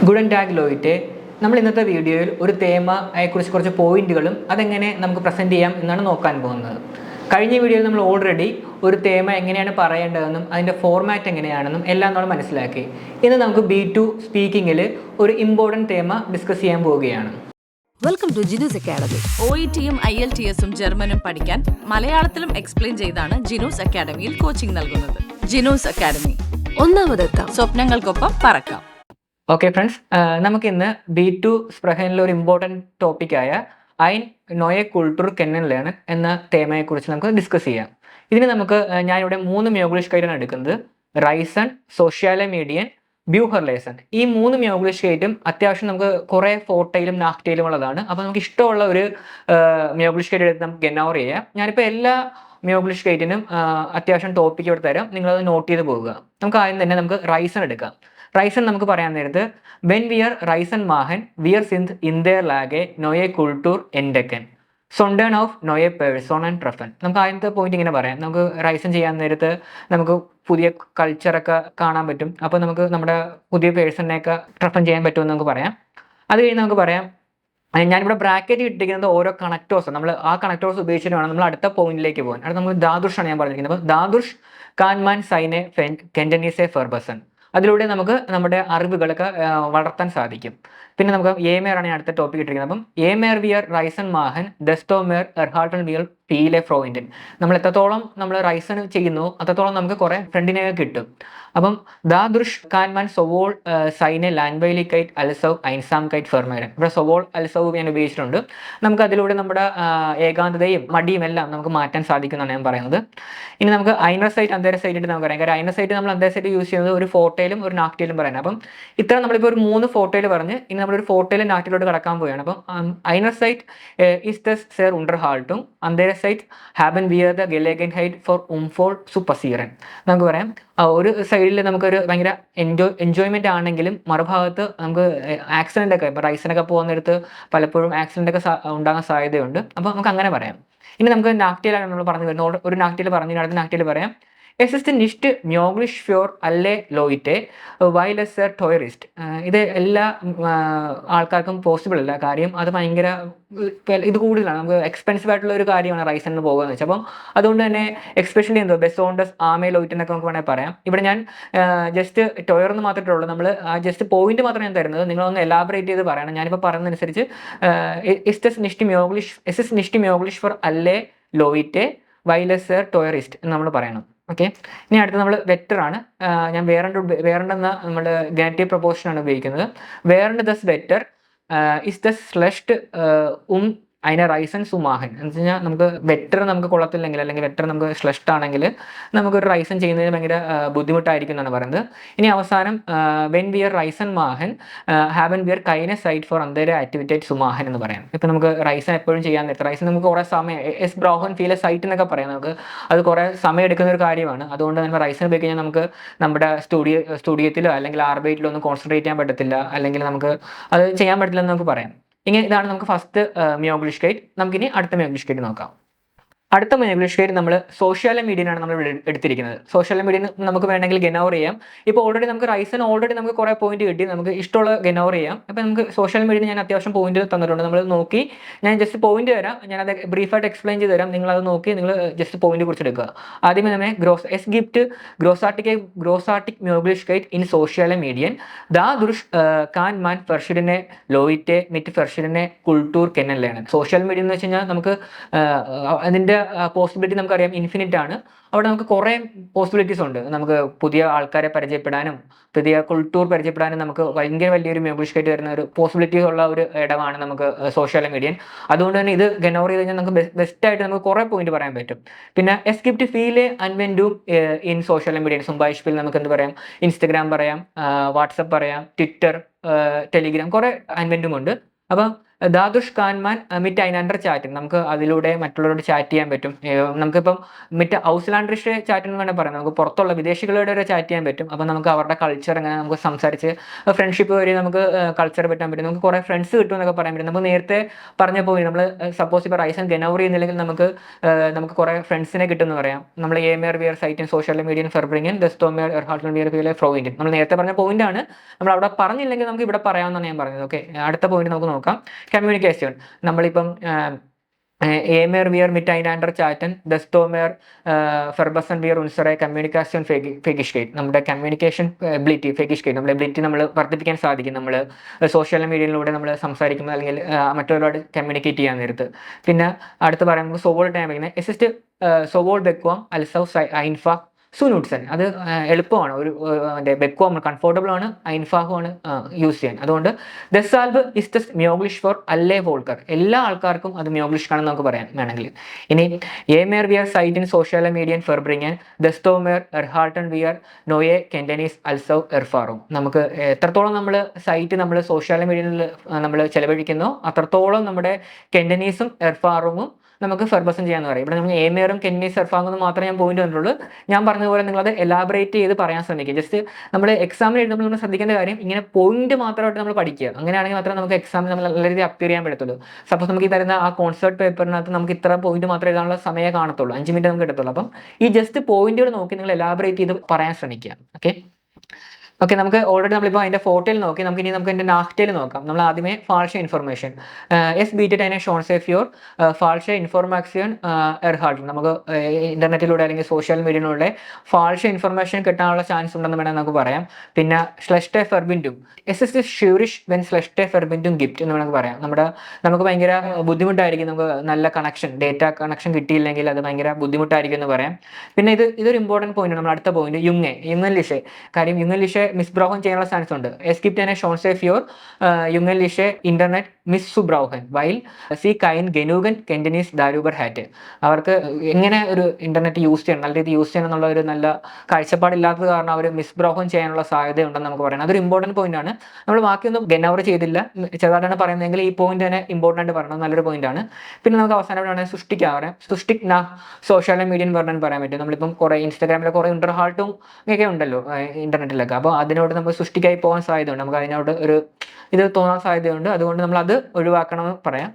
Good and tag ലോയിറ്റെ. നമ്മൾ ഇന്നത്തെ വീഡിയോയിൽ ഒരു തേമയെക്കുറിച്ച് കുറച്ച് പോയിന്റുകളും അതെങ്ങനെ നമുക്ക് പ്രസൻറ്റ് ചെയ്യാം എന്നാണ് നോക്കാൻ പോകുന്നത്. കഴിഞ്ഞ വീഡിയോയിൽ നമ്മൾ ഓൾറെഡി ഒരു തേമ എങ്ങനെയാണ് പറയേണ്ടതെന്നും അതിൻ്റെ ഫോർമാറ്റ് എങ്ങനെയാണെന്നും എല്ലാം നമ്മൾ മനസ്സിലാക്കി. ഇന്ന് നമുക്ക് B2 സ്പീക്കിങ്ങിൽ ഒരു ഇമ്പോർട്ടൻറ്റ് തേമ ഡിസ്കസ് ചെയ്യാൻ പോവുകയാണ്. Welcome to Jinu's academy. OETയും IELTSഉം ജർമ്മനും പഠിക്കാൻ മലയാളത്തിലും എക്സ്പ്ലെയിൻ ചെയ്താണ് ജിനൂസ് അക്കാഡമിയിൽ കോച്ചിങ് നൽകുന്നത്. ജിനൂസ് അക്കാഡമി, ഒന്നാമതെത്താം, സ്വപ്നങ്ങൾക്കൊപ്പം പറക്കാം. ഓക്കെ ഫ്രണ്ട്സ്, നമുക്കിന്ന് B2 സ്പ്രഹനിലെ ഒരു ഇമ്പോർട്ടൻറ്റ് ടോപ്പിക്കായ ein neue Kultur kennenlernen എന്ന തേമയെക്കുറിച്ച് നമുക്ക് ഡിസ്കസ് ചെയ്യാം. ഇതിന് നമുക്ക് ഞാനിവിടെ 3 മ്യോഗ്ലിഷ്കൈറ്റാണ് എടുക്കുന്നത്. റൈസൺ, സോഷ്യാലെ മീഡിയൻ, ബ്യൂഹർലേസൺ. ഈ 3 മ്യോഗ്ലിഷ്കൈറ്റും അത്യാവശ്യം നമുക്ക് കുറേ ഫോട്ടയിലും നാക്റ്റയിലും ഉള്ളതാണ്. അപ്പോൾ നമുക്ക് ഇഷ്ടമുള്ള ഒരു മ്യോഗ്ലിഷ്കൈറ്റ് എടുത്ത് നമുക്ക് ഗെനൗർ ചെയ്യാം. ഞാനിപ്പോൾ എല്ലാ മ്യോഗ്ലിഷ്കൈറ്റിനും അത്യാവശ്യം ടോപ്പിക്ക് ഇവിടെ തരാം, നിങ്ങളത് നോട്ട് ചെയ്ത് പോകുക. നമുക്ക് ആദ്യം തന്നെ നമുക്ക് റൈസൺ എടുക്കാം. റൈസൺ നമുക്ക് പറയാൻ നേരത്ത് വെൻ വിയർ റൈസൺ മാഹൻ വിയർ സിന്ത് ഇന്ത്യർ ലാഗെ നോയെ കുൾട്ടൂർ എൻഡക്കൻ സൊണ്ടേൺ ഓഫ് നോയെ പേഴ്സോൺ ആൻഡ് ട്രഫൻ. നമുക്ക് ആദ്യത്തെ പോയിന്റ് ഇങ്ങനെ പറയാം. നമുക്ക് റൈസൺ ചെയ്യാൻ നേരത്ത് നമുക്ക് പുതിയ കൾച്ചറൊക്കെ കാണാൻ പറ്റും. അപ്പോൾ നമുക്ക് നമ്മുടെ പുതിയ പേഴ്സണിനെയൊക്കെ ട്രഫൻ ചെയ്യാൻ പറ്റുമെന്ന് നമുക്ക് പറയാം. അത് കഴിഞ്ഞ് നമുക്ക് പറയാം, ഞാനിവിടെ ബ്രാക്കറ്റ് ഇട്ടിരിക്കുന്നത് ഓരോ കണക്ടേഴ്സ്, നമ്മൾ ആ കണക്ടേഴ്സ് ഉപയോഗിച്ചിട്ട് വേണം നമ്മൾ അടുത്ത പോയിന്റിലേക്ക് പോകാൻ. അടുത്ത നമുക്ക് ദാദുഷാണ് ഞാൻ പറഞ്ഞിരിക്കുന്നത്. അപ്പോൾ ദാദുഷ് കാൻമാൻ സൈനെ കെൻഡനീസെ ഫെർബസൺ. അതിലൂടെ നമുക്ക് നമ്മുടെ അറിവുകളൊക്കെ വളർത്താൻ സാധിക്കും. പിന്നെ നമുക്ക് ഏമേറാണ് ഞാൻ അടുത്ത ടോപ്പിക് ഇട്ടിരിക്കുന്നത്. അപ്പം ഏമേർ വിയർ റൈസൺ മാഹൻ ദെസ്റ്റോമേർ എർഹാൾട്ടൺ വിയർ പീലെ ഫ്രോയിൻഡൻ. നമ്മൾ എത്രത്തോളം നമ്മൾ റൈസൺ ചെയ്യുന്നു അത്രത്തോളം നമുക്ക് കുറേ ഫ്രണ്ടിനെ കിട്ടും. അപ്പം ദാദുഷ് കാൻമാൻ സൊവോൾ സൈനെ ലാൻവൈലിക്കൈറ്റ് അൽസവ് ഐൻസാംകൈറ്റ് ഫെർമേരൻ. ഇവിടെ സൊവോൾ അൽസവ് ഞാൻ ഉപയോഗിച്ചിട്ടുണ്ട്. നമുക്ക് അതിലൂടെ നമ്മുടെ ഏകാന്തതയും മടിയും എല്ലാം നമുക്ക് മാറ്റാൻ സാധിക്കുമെന്നാണ് ഞാൻ പറയുന്നത്. ഇനി നമുക്ക് ഐനസൈറ്റ് അന്തേരസൈറ്റ് നമുക്ക് പറയാം. കാര്യം ഐനസൈറ്റ് നമ്മൾ അന്തേരസൈറ്റ് യൂസ് ചെയ്യുന്നത് ഒരു ഫോട്ടോയിലും ഒരു നാക്റ്റയിലും പറയുന്നത്. അപ്പം ഇത്ര നമ്മളിപ്പോൾ ഒരു 3 ഫോട്ടോയിൽ പറഞ്ഞ് ഇനി നമ്മളൊരു ഫോട്ടോയിലും നാക്റ്റയിലോട്ട് കടക്കാൻ പോവുകയാണ്. അപ്പം ഐനസൈറ്റ് ഇസ് ദ സെർ ഉണ്ടർ ഹാൾട്ടും അന്തേരസൈറ്റ് ഹാബൻ വിയർ ദ ഗെലേഗൻഹൈറ്റ് ഫോർ ഉംഫോൾ സുപ്പസീറൻ. നമുക്ക് പറയാം, ഒരു സൈഡിൽ നമുക്കൊരു ഭയങ്കര എൻജോയ്മെൻ്റ് ആണെങ്കിലും മറുഭാഗത്ത് നമുക്ക് ആക്സിഡൻ്റ് ഒക്കെ, ഇപ്പോൾ റൈസിനൊക്കെ പോകുന്നിടത്ത് പലപ്പോഴും ആക്സിഡൻ്റ് ഒക്കെ ഉണ്ടാകാൻ സാധ്യതയുണ്ട്. അപ്പോൾ നമുക്ക് അങ്ങനെ പറയാം. ഇനി നമുക്ക് നാക്റ്റയിലാണ് നമ്മൾ പറഞ്ഞു വരുന്നത്. ഒരു നാക്റ്റയിൽ പറഞ്ഞു, അടുത്ത നാക്റ്റയിൽ പറയാം, Es ist nicht möglich für alle Leute, weil es sehr teuer ist. ഇത് എല്ലാ ആൾക്കാർക്കും പോസിബിൾ അല്ല. കാര്യം അത് ഭയങ്കര ഇത് കൂടുതലാണ്, നമുക്ക് എക്സ്പെൻസീവ് ആയിട്ടുള്ള ഒരു കാര്യമാണ് റൈസണിന് പോകുക എന്ന് വെച്ചാൽ. അപ്പം അതുകൊണ്ട് തന്നെ എക്സ്പെഷ്യലി എന്തോ ബെസോണ്ടസ് ആമേ ലോയിറ്റ് എന്നൊക്കെ നമുക്ക് വേണമെങ്കിൽ പറയാം. ഇവിടെ ഞാൻ ജസ്റ്റ് ടോയർ എന്ന് മാത്രമേ ഉള്ളൂ, നമ്മൾ ജസ്റ്റ് പോയിന്റ് മാത്രമേ ഞാൻ തരുന്നത്. നിങ്ങളൊന്ന് എലാബറേറ്റ് ചെയ്ത് പറയണം. ഞാനിപ്പോൾ പറയുന്നതനുസരിച്ച് എസ് ഇസ് നിഷ്ടി മ്യോഗ്ലിഷ് ഫോർ അല്ലേ ലോയിറ്റെ വൈലസർ ടോയറിസ്റ്റ് എന്ന് നമ്മൾ പറയണം. ഓക്കെ, ഇനി അടുത്ത് നമ്മൾ വെറ്ററാണ്. ഞാൻ വേറെന്ന നമ്മൾ ഗാനറ്റീവ് പ്രൊപ്പോഷനാണ് ഉപയോഗിക്കുന്നത്. വേറെണ്ട് ദസ് വെറ്റർ ഇസ് ദ സ്ലഷ്ഡ് അതിനെ റൈസൺ സുമാഹൻ എന്ന് വെച്ച് കഴിഞ്ഞാൽ നമുക്ക് വെറ്റർ നമുക്ക് കൊള്ളത്തില്ലെങ്കിൽ, അല്ലെങ്കിൽ വെറ്റർ നമുക്ക് സ്ലഷ്ഡ് ആണെങ്കിൽ നമുക്കൊരു റൈസൺ ചെയ്യുന്നതിന് ഭയങ്കര ബുദ്ധിമുട്ടായിരിക്കും എന്നാണ് പറയുന്നത്. ഇനി അവസാനം വെൻ വിയർ റൈസൺ മാഹൻ ഹാവൻ വിയർ കൈനെ സൈറ്റ് ഫോർ അന്തേര ആക്ടിവിറ്റേറ്റ് സുമാഹൻ എന്ന് പറയാം. ഇപ്പം നമുക്ക് റൈസൺ എപ്പോഴും ചെയ്യാൻ നേരത്തെ റൈസൺ നമുക്ക് കുറേ സമയം എസ് ബ്രോഹൻ ഫീലെ സൈറ്റ് എന്നൊക്കെ പറയാം. നമുക്ക് അത് കുറേ സമയം എടുക്കുന്ന ഒരു കാര്യമാണ്. അതുകൊണ്ട് തന്നെ റൈസൺ ഉപയോഗിച്ച് കഴിഞ്ഞാൽ നമുക്ക് നമ്മുടെ സ്റ്റുഡിയോത്തിലോ അല്ലെങ്കിൽ ആർബൈറ്റിലോ ഒന്നും കോൺസെൻട്രേറ്റ് ചെയ്യാൻ പറ്റത്തില്ല, അല്ലെങ്കിൽ നമുക്ക് അത് ചെയ്യാൻ പറ്റില്ല എന്ന് നമുക്ക് പറയാം. ഇങ്ങനെ ഇതാണ് നമുക്ക് ഫസ്റ്റ് മ്യോഗ്ലിഷ്കൈറ്റ്. നമുക്കിനി അടുത്ത മ്യോഗ്ലിഷ്കൈറ്റ് നോക്കാം. അടുത്ത മ്യോഗ്ലിഷ്കൈറ്റ് നമ്മൾ സോഷ്യൽ മീഡിയനാണ് നമ്മൾ എടുത്തിരിക്കുന്നത്. സോഷ്യൽ മീഡിയ നമുക്ക് വേണമെങ്കിൽ ഗെനൗർ ചെയ്യാം. ഇപ്പോൾ ഓൾറെഡി നമുക്ക് റൈസൺ ഓൾറെഡി നമുക്ക് കുറേ പോയിന്റ് കിട്ടി, നമുക്ക് ഇഷ്ടമുള്ള ഗെനൗർ ചെയ്യാം. അപ്പോൾ നമുക്ക് സോഷ്യൽ മീഡിയ ഞാൻ അത്യാവശ്യം പോയിന്റ് തന്നിട്ടുണ്ട്. നമ്മൾ നോക്കി ഞാൻ ജസ്റ്റ് പോയിന്റ് തരാം, ഞാനത് ബ്രീഫായിട്ട് എക്സ്പ്ലെയിൻ ചെയ്ത് തരാം. നിങ്ങളത് നോക്കി നിങ്ങൾ ജസ്റ്റ് പോയിന്റ് കുറിച്ച് എടുക്കുക. ആദ്യമേ തന്നെ ഗ്രോസാട്ടിക് മ്യോഗ്ലിഷ്കൈറ്റ് ഇൻ സോഷ്യൽ മീഡിയൻ ദാ ദുഷ് കാൻ മാൻ ഫെർഷിഡിനെ ലോയിറ്റെ മിറ്റ് ഫെർഷിഡിനെ കുൾട്ടൂർ കെന്നല്ലാണ്. സോഷ്യൽ മീഡിയ എന്ന് വെച്ച് കഴിഞ്ഞാൽ നമുക്ക് അതിൻ്റെ പോസിബിലിറ്റി നമുക്കറിയാം ഇൻഫിനിറ്റ് ആണ്. അവിടെ നമുക്ക് കുറേ പോസിബിലിറ്റീസ് ഉണ്ട്. നമുക്ക് പുതിയ ആൾക്കാരെ പരിചയപ്പെടാനും പുതിയ കുൾട്ടൂർ പരിചയപ്പെടാനും നമുക്ക് ഭയങ്കര വലിയൊരു മ്യോഗ്ലിഷ്കൈറ്റ് വരുന്ന ഒരു പോസിബിലിറ്റി ഉള്ള ഒരു ഇടമാണ് നമുക്ക് സോഷ്യൽ മീഡിയൻ. അതുകൊണ്ട് തന്നെ ഇത് ഗെനൗർ ചെയ്ത് കഴിഞ്ഞാൽ നമുക്ക് ബെസ്റ്റായിട്ട് നമുക്ക് കുറേ പോയിന്റ് പറയാൻ പറ്റും. പിന്നെ എസ്കിപ്റ്റ് ഫീല് അൻവെൻഡും ഇൻ സോഷ്യൽ മീഡിയ സുംബായിഷ്പിൽ നമുക്ക് എന്ത് പറയാം, ഇൻസ്റ്റഗ്രാം പറയാം, വാട്സപ്പ് പറയാം, ട്വിറ്റർ, ടെലിഗ്രാം, കുറേ അൻവെൻഡും ഉണ്ട്. അപ്പം ദാദുഷ് കാൻമാൻ മിറ്റ് ഐനാൻഡർ ചാറ്റിംഗ്, നമുക്ക് അതിലൂടെ മറ്റുള്ളവരോട് ചാറ്റ് ചെയ്യാൻ പറ്റും. നമുക്കിപ്പം മിറ്റ് ഔസ്ലാൻഡറിഷ് ചാറ്റിംഗ് എന്ന് വേണമെങ്കിൽ പറയാം, നമുക്ക് പുറത്തുള്ള വിദേശികളോട് വരെ ചാറ്റ് ചെയ്യാൻ പറ്റും. അപ്പം നമുക്ക് അവരുടെ കൾച്ചർ എങ്ങനെ നമുക്ക് സംസാരിച്ച് ഫ്രണ്ട്ഷിപ്പ് വഴി നമുക്ക് കൾച്ചർ പറ്റാൻ പറ്റും. നമുക്ക് കുറേ ഫ്രണ്ട്സ് കിട്ടും എന്നൊക്കെ പറയാൻ പറ്റും. നമുക്ക് നേരത്തെ പറഞ്ഞ പോയി നമ്മൾ സപ്പോസ് ഇപ്പോൾ റൈസൻ ഗനൗറി എന്നില്ലെങ്കിൽ നമുക്ക് കുറേ ഫ്രണ്ട്സിനെ കിട്ടുമെന്ന് പറയാം. നമ്മൾ എമേർ വിയർ സൈറ്റും സോഷ്യൽ മീഡിയൻ ഫെർബ്രിങ്ങൻ ദസ്തോമേർ എർഹാൾട്ടൻ വിയർ വിയർ ഫ്രോയിൻറ്റും നമ്മൾ നേരത്തെ പറഞ്ഞ പോയിന്റാണ്. നമ്മൾ അവിടെ പറഞ്ഞില്ലെങ്കിൽ നമുക്ക് ഇവിടെ പറയാമെന്നാണ് ഞാൻ പറഞ്ഞത്. ഓക്കെ, അടുത്ത പോയിന്റ് നമുക്ക് നോക്കാം. കമ്മ്യൂണിക്കേഷൻ. നമ്മളിപ്പം എമേർ വിയർ മിറ്റ് ഐനാൻഡർ ചാറ്റൻ ദസ്തോമേർ ഫെർബസൻ വിയർ ഉൻസറെ കമ്മ്യൂണിക്കേഷൻ ഫെഗിഷ്കേറ്റ്, നമ്മുടെ കമ്മ്യൂണിക്കേഷൻ എബിലിറ്റി ഫെഗിഷ്കേറ്റ്, നമ്മുടെ എബിലിറ്റി നമ്മൾ വർദ്ധിപ്പിക്കാൻ സാധിക്കും നമ്മൾ സോഷ്യൽ മീഡിയയിലൂടെ നമ്മൾ സംസാരിക്കുമ്പോൾ അല്ലെങ്കിൽ മറ്റൊരാളോട് കമ്മ്യൂണിക്കേറ്റ് ചെയ്യാൻ നേരത്ത്. പിന്നെ അടുത്ത് പറയുമ്പോൾ സോവോൾ ടൈമിങ്ങിന് എസിസ്റ്റ് സോവോൾ ബെക്വാം അൽസൗ ഐൻഫ സുനൂട്ട്സൺ. അത് എളുപ്പമാണ്, ഒരു ബെക്വാം കംഫോർട്ടബിൾ ആണ്, ഐൻഫാഹുമാണ് യൂസ് ചെയ്യാൻ. അതുകൊണ്ട് ദസാൽബ് ഇസ്റ്റസ് മ്യോഗ്ലിഷ് ഫോർ അല്ലേ വോൾക്കർ, എല്ലാ ആൾക്കാർക്കും അത് മ്യോഗ്ലിഷ് ആണെന്ന് നമുക്ക് പറയാൻ വേണമെങ്കിൽ. ഇനി എമേർ വിയർ സൈറ്റിൻ സോഷ്യൽ മീഡിയൻ ഫെർബ്രിങ്ങൻ ദസ്തോമേർ എർഹാൾട്ടൺ വിയർ നോയെ കെൻഡനീസ് അൽസൗ എർഫാറും. നമുക്ക് എത്രത്തോളം നമ്മൾ സൈറ്റ് നമ്മൾ സോഷ്യൽ മീഡിയയിൽ നമ്മൾ ചെലവഴിക്കുന്നോ അത്രത്തോളം നമ്മുടെ കെൻഡനീസും എർഫാറുമും നമുക്ക് ഫെർബസൻ ചെയ്യാന്ന് പറയും. ഇവിടെ നമ്മൾ എമേറും കെന്നീസ് എർഫാങ്ങും മാത്രമേ ഞാൻ പോയിന്റ് കണ്ടുള്ളൂ. ഞാൻ പറഞ്ഞതുപോലെ നിങ്ങളത് എലാബറേറ്റ് ചെയ്ത് പറയാൻ ശ്രമിക്കുക. ജസ്റ്റ് നമ്മുടെ എക്സാമിന് എഴുതുമ്പോൾ നമ്മൾ ശ്രദ്ധിക്കേണ്ട കാര്യം ഇങ്ങനെ പോയിന്റ് മാത്രമായിട്ട് നമ്മൾ പഠിക്കുക. അങ്ങനെയാണെങ്കിൽ മാത്രമേ നമുക്ക് എക്സാമിൽ നമ്മൾ നല്ല രീതിയിൽ അപ്പിയർ ചെയ്യാൻ പറ്റത്തുള്ളൂ. സപ്പോസ് നമുക്ക് ഈ തരുന്ന ആ കോൺസെപ്റ്റ് പേപ്പറിനകത്ത് നമുക്ക് ഇത്ര പോയിന്റ് മാത്രമേ എഴുതാനുള്ള സമയം കാണത്തുള്ളൂ, 5 മിനിറ്റ് നമുക്ക് കിട്ടത്തുള്ളൂ. അപ്പം ഈ ജസ്റ്റ് പോയിന്റുകൾ നോക്കി നിങ്ങൾ എലാബറേറ്റ് ചെയ്ത് പറയാൻ ശ്രമിക്കുക. ഓക്കെ, നമുക്ക് ഓൾറെഡി നമ്മളിപ്പോൾ അതിൻ്റെ ഫോട്ടോയിൽ നോക്കി. നമുക്ക് അതിൻ്റെ നാക്റ്റയിൽ നോക്കാം. നമ്മൾ ആദ്യമേ ഫാൾഷ ഇൻഫർമേഷൻ എസ് ബീറ്റഡ് അതിനെ ഷോൺസെഫ്യൂർ ഫാൾഷ ഇൻഫോർമാക്സിയൻ എർഹാൾട്ടൺ. നമുക്ക് ഇൻ്റർനെറ്റിലൂടെ അല്ലെങ്കിൽ സോഷ്യൽ മീഡിയയിലൂടെ ഫാൾഷ ഇൻഫർമേഷൻ കിട്ടാനുള്ള ചാൻസ് ഉണ്ടെന്ന് വേണമെങ്കിൽ നമുക്ക് പറയാം. പിന്നെ സ്ലെഷ്ടെ ഫെർബിൻഡും എസ് ഷ്യൂറിഷ് വെൻ സ്ലെഷ്ടെ ഫെർബിൻഡും ഗിഫ്റ്റ് എന്ന് വേണമെങ്കിൽ പറയാം. നമുക്ക് ഭയങ്കര ബുദ്ധിമുട്ടായിരിക്കും, നമുക്ക് നല്ല കണക്ഷൻ ഡേറ്റ കണക്ഷൻ കിട്ടിയില്ലെങ്കിൽ അത് ഭയങ്കര ബുദ്ധിമുട്ടായിരിക്കും എന്ന് പറയാം. പിന്നെ ഇതൊരു ഇമ്പോർട്ടൻറ്റ് പോയിന്റ്. നമ്മൾ അടുത്ത പോയിന്റ് യുങ്ങൻ ലിഷെ. കാര്യം യുങ്ങൻ ലിഷെ മിസ്ബ്രൗഹൻ ചെയ്യാനുള്ള ചാൻസ് ഉണ്ട്. എസ്കിപ്റ്റനെ ഷോൺസെഫ്യൂർ യുങ്ങൻ ലിഷെ ഇന്റർനെറ്റ് മിസ് സുബ്രൗഹൻ വൈൽ സി കൈൻ ഗെനൂഗൻ കെൻഡനീസ് ദാരൂബർ ഹാറ്റ്. അവർക്ക് എങ്ങനെ ഒരു ഇന്റർനെറ്റ് യൂസ് ചെയ്യണം, നല്ല രീതിയിൽ യൂസ് ചെയ്യണം എന്നുള്ള ഒരു നല്ല കാഴ്ചപ്പാടില്ലാത്തത് കാരണം അവർ മിസ്ബ്രൗഹൻ ചെയ്യാനുള്ള സാധ്യതയുണ്ടെന്ന് നമുക്ക് പറയാം. അതൊരു ഇമ്പോർട്ടൻറ്റ് പോയിന്റ് ആണ്. നമ്മൾ ബാക്കിയൊന്നും ഗെനൗർ ചെയ്തില്ല, ചെറുതായിട്ടാണ് പറയുന്നതെങ്കിൽ ഈ പോയിന്റ് തന്നെ ഇമ്പോർട്ടൻ്റ് ആയിട്ട് പറയണം, നല്ലൊരു പോയിന്റ് ആണ്. പിന്നെ നമുക്ക് അവസാനമായിട്ടാണ് സൃഷ്ടിക് നാ സോഷ്യൽ മീഡിയൻ പറഞ്ഞാൽ പറയാൻ പറ്റും. നമ്മളിപ്പം കുറേ ഇൻസ്റ്റാഗ്രാമിലെ കുറേ ഇന്റർഹാൾട്ടും ഒക്കെ ഉണ്ടല്ലോ ഇന്റർനെറ്റിലൊക്കെ. അപ്പോൾ അതിനോട് നമ്മൾ സൃഷ്ടിക്കായി പോകാൻ സാധ്യതയുണ്ട്, നമുക്ക് അതിനോട് ഒരു ഇത് തോന്നാൻ സാധ്യതയുണ്ട്. അതുകൊണ്ട് നമ്മൾ അത് ഒഴിവാക്കണമെന്ന് പറയാം.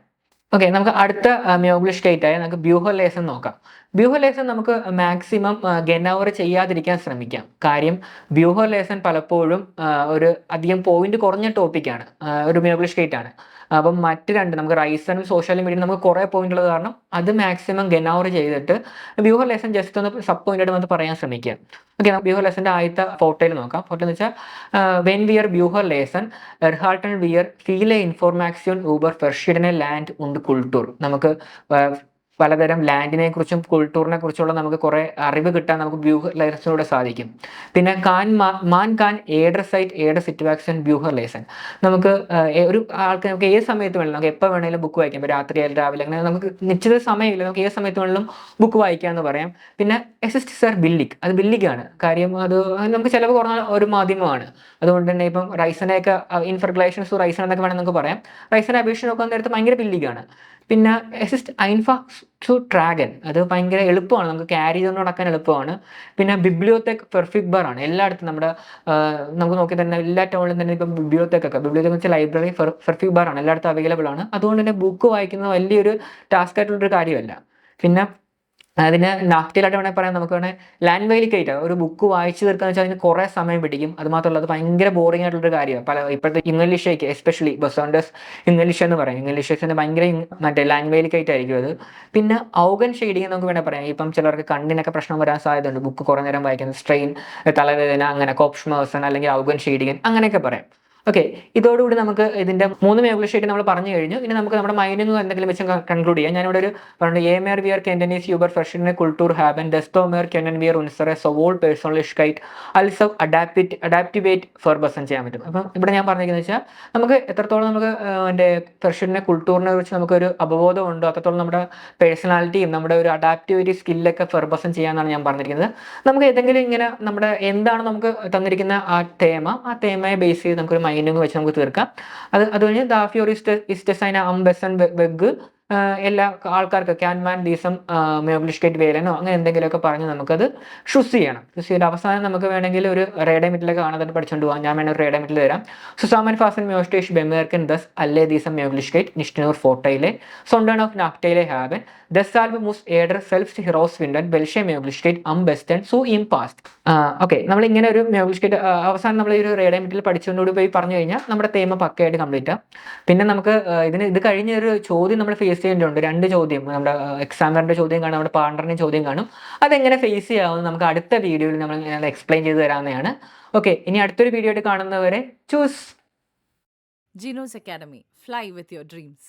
ഓക്കെ, നമുക്ക് അടുത്ത മ്യോഗ്ലിഷ് സ്റ്റേറ്റ് ആയ നമുക്ക് ബ്യൂഹോലേസൻ നോക്കാം. ബ്യൂഹോലേസൻ നമുക്ക് മാക്സിമം ഗെനൗർ ചെയ്യാതിരിക്കാൻ ശ്രമിക്കാം. കാര്യം ബ്യൂഹോലേസൻ പലപ്പോഴും ഒരു അധികം പോയിന്റ് കുറഞ്ഞ ടോപ്പിക്കാണ്, ഒരു മ്യോഗ്ലിഷ് സ്റ്റേറ്റ് ആണ്. അപ്പം മറ്റ് രണ്ട് നമുക്ക് റൈസനും സോഷ്യൽ മീഡിയയും നമുക്ക് കുറേ പോയിന്റ് ഉള്ളത് കാരണം അത് മാക്സിമം ഗെനൗർ ചെയ്തിട്ട് ബ്യൂഹോലേസൻ ജസ്റ്റ് ഒന്ന് സബ് പോയിന്റ് ആയിട്ട് നമുക്ക് പറയാൻ ശ്രമിക്കുക. ഓക്കെ, നമുക്ക് ബ്യൂഹോലേസൻ്റെ ആദ്യത്തെ ഫോട്ടോയിൽ നോക്കാം. ഫോട്ടോ എന്ന് വെച്ചാൽ വെൻ വിയർ ബ്യൂഹോലേസൻ എർഹാൾട്ടൺ വിയർ ഫീലെ ഇൻഫോർമാക്സിയോൺ ഊബർ ഫെർഷിഡനെ ലാൻഡ് ഉണ്ട് കുൾട്ടൂർ. നമുക്ക് പലതരം ലാൻഡിനെ കുറിച്ചും കുൾട്ടൂറിനെ കുറിച്ചുള്ള നമുക്ക് കുറേ അറിവ് കിട്ടാൻ നമുക്ക് ബ്യൂഹോലേസനിലൂടെ സാധിക്കും. പിന്നെ മാൻ കാൻ ഏഡർ സൈറ്റ് ഏഡർ സിറ്റുവാക്ഷൻ ബ്യൂഹോലേസൻ. നമുക്ക് ഒരു ആൾക്ക് നമുക്ക് ഏത് സമയത്ത് വേണമെങ്കിലും നമുക്ക് എപ്പോൾ വേണമെങ്കിലും ബുക്ക് വായിക്കാം. ഇപ്പോൾ രാത്രി ആയാലും രാവിലെ അങ്ങനെ നമുക്ക് നിശ്ചിത സമയമില്ല, നമുക്ക് ഏത് സമയത്ത് വേണമെങ്കിലും ബുക്ക് വായിക്കാമെന്ന് പറയാം. പിന്നെ എസിസ്റ്റ് സർ ബില്ലിക്, അത് ബില്ലിക്കാണ്. കാര്യം അത് നമുക്ക് ചിലവ് കുറഞ്ഞ ഒരു മാധ്യമമാണ്. അതുകൊണ്ട് തന്നെ ഇപ്പം റൈസനെയൊക്കെ ഇൻഫർഗ്ലേഷൻസ് റൈസൺ എന്നൊക്കെ വേണമെങ്കിൽ നമുക്ക് പറയാം. റൈസനെ അപേക്ഷിച്ച് നോക്കാൻ നേരത്ത് ഭയങ്കര ബില്ലിക്കാണ്. പിന്നെ എസിസ്റ്റ് ഐൻഫ ടു ഡ്രാഗൻ, അത് ഭയങ്കര എളുപ്പമാണ്, നമുക്ക് ക്യാരി ചെയ്തുകൊണ്ട് നടക്കാൻ എളുപ്പമാണ്. പിന്നെ ബിബ്ലിയോതെക് പെർഫെക്റ്റ് ബാർ ആണ്. എല്ലായിടത്തും നമുക്ക് നോക്കി തന്നെ എല്ലാ ടൗണിലും തന്നെ ഇപ്പം ബിബ്ലിയോതെക് വെച്ചാൽ ലൈബ്രറി പെർഫെക്റ്റ് ബാർ ആണ്, എല്ലായിടത്തും അവൈലബിൾ ആണ്. അതുകൊണ്ട് തന്നെ ബുക്ക് വായിക്കുന്നത് വലിയൊരു ടാസ്ക് ആയിട്ടുള്ളൊരു കാര്യമല്ല. പിന്നെ അതിന് നാക്റ്റിലായിട്ട് വേണമെങ്കിൽ പറയാം, നമുക്ക് വേണമെങ്കിൽ ലാൻഡ് വെയിലിക്കായിട്ട് ഒരു ബുക്ക് വായിച്ചു തീർക്കാന്ന് വെച്ചാൽ അതിന് കുറേ സമയം പിടിക്കും. അത് മാത്രമല്ല അത് ഭയങ്കര ബോറിംഗ് ആയിട്ടുള്ളൊരു കാര്യമാണ്. ഇപ്പോഴത്തെ ഇംഗ്ലീഷേക്ക് എസ്പെഷ്യലി ബസോണ്ടസ് ഇംഗ്ലീഷ് എന്ന് പറയും, ഇംഗ്ലീഷേഴ്സിൻ്റെ ഭയങ്കര ലാൻഡ് വെയിലിക്കായിട്ട് ആയിരിക്കും അത്. പിന്നെ ഔഗൻ ഷെയ്ഡിങ് നമുക്ക് വേണമെങ്കിൽ പറയാം. ഇപ്പം ചിലർക്ക് കണ്ണിനൊക്കെ പ്രശ്നം വരാൻ സാധ്യതയുണ്ട് ബുക്ക് കുറേ നേരം വായിക്കുന്നത്, സ്ട്രെയിൻ, തലവേദന, അങ്ങനെ കോപ്ഷ്മേഴ്സൺ അല്ലെങ്കിൽ ഔഗൻ ഷെയ്ഡിങ് അങ്ങനെയൊക്കെ പറയാം. ഓക്കെ, ഇതോടുകൂടി നമുക്ക് ഇതിൻ്റെ 3 മ്യോഗ്ലിഷ് സ്റ്റേറ്റ് നമ്മൾ പറഞ്ഞു കഴിഞ്ഞു. ഇനി നമുക്ക് നമ്മുടെ മൈൻഡിൽ നിന്ന് എന്തെങ്കിലും വെച്ച് കൺക്ലൂഡ് ചെയ്യാം. ഞാനിവിടെ ഒരു പറഞ്ഞു എമേർ വിയർ കെൻഡനീസ് യൂബർ ഫെർഷിഡനെ കുൾട്ടൂർ ഹാബൻ ഡെസ്റ്റോമേർ കെനൻ വിയർ ഉൻസറെ സൊവോൾ പേഴ്സണലിഷ്കൈറ്റ് അൽസവ് അഡാപ്റ്റിവേറ്റ് ഫെർബസൻ ചെയ്യാൻ പറ്റും. അപ്പം ഇവിടെ ഞാൻ പറഞ്ഞിരിക്കുന്നത് വെച്ചാൽ നമുക്ക് എത്രത്തോളം നമുക്ക് എൻ്റെ ഫെർഷിഡനെ കുൾട്ടൂറിനെ കുറിച്ച് നമുക്കൊരു അവബോധം ഉണ്ടോ അത്രത്തോളം നമ്മുടെ പേഴ്സണാലിറ്റിയും നമ്മുടെ ഒരു അഡാപ്റ്റിവിറ്റി സ്കില്ലൊക്കെ ഫെർബസൻ ചെയ്യാമെന്നാണ് ഞാൻ പറഞ്ഞിരിക്കുന്നത്. നമുക്ക് ഏതെങ്കിലും ഇങ്ങനെ നമ്മുടെ എന്താണ് നമുക്ക് തന്നിരിക്കുന്ന ആ തേമയെ ബേസ് ചെയ്ത് നമുക്കൊരു മൈനിങ് വെച്ച് നമുക്ക് തീർക്കാം. അത് കഴിഞ്ഞ് ദാഫിയോർ ഇസ്റ്റസൈന അംബസൺ വെഗ് എല്ലാ ആൾക്കാർക്ക് ക്യാൻമാൻ ഡീസം മെയോഗ്ലിഷ്കേറ്റ് വേലനോ അങ്ങനെ എന്തെങ്കിലുമൊക്കെ പറഞ്ഞ് നമുക്കത് ഷുസ് ചെയ്യണം. ഷുസ് ചെയ്ത് അവസാനം നമുക്ക് വേണമെങ്കിൽ ഒരു റേഡമിറ്റിലൊക്കെ കാണാതെ പഠിച്ചുകൊണ്ട് പോകാം. ഞാൻ വേണമെങ്കിൽ ഒരു റേഡമിറ്റിൽ തരാം. സുസാമൻ ഫാസൻ മെയോസ്റ്റേഷ് ബെമേർക്കൻ ദസ് അല്ലേ ദീസം മെയോഗ്ലിഷ്കേറ്റ് നിഷ്നൂർ ഫോർട്ടയിലെ സൊണ്ടൺ ഓഫ് നാക്ടയിലെ ഹാബൻ ദസാൽവ് മുസ് ഏഡർ സെൽഫ് ഹിറോസ് വിൻഡൻ ബെൽഷെ മെയോഗ്ലിഷ്കേറ്റ് അംബെസ്റ്റൻ സു ഇം പാസ്റ്റ്. ഓക്കെ, നമ്മൾ ഇങ്ങനെ ഒരു മെയോഗ്ലിഷ്കേറ്റ് അവസാനം നമ്മൾ ഈ ഒരു റേഡമിറ്റിൽ പഠിച്ചുകൊണ്ടുകൂടി പോയി പറഞ്ഞു കഴിഞ്ഞാൽ നമ്മുടെ തേമ പക്കയായിട്ട് കംപ്ലീറ്റ് ആവും. പിന്നെ നമുക്ക് ഇത് കഴിഞ്ഞ ഒരു ചോദ്യം നമ്മൾ ഫേസ് ചെയ്യേണ്ടതുണ്ട്. 2 ചോദ്യം നമ്മുടെ എക്സാമിനറിന്റെ ചോദ്യം കാണും, നമ്മുടെ പാർട്ണറിന്റെ ചോദ്യം കാണും. അതെങ്ങനെ ഫേസ് ചെയ്യാമെന്ന് നമുക്ക് അടുത്ത വീഡിയോയിൽ നമ്മൾ എക്സ്പ്ലെയിൻ ചെയ്ത് തരാവുന്നതാണ്. ഓക്കെ, ഇനി അടുത്തൊരു വീഡിയോ ആയിട്ട് കാണുന്നവരെ choose Jinu's academy. Fly with your dreams.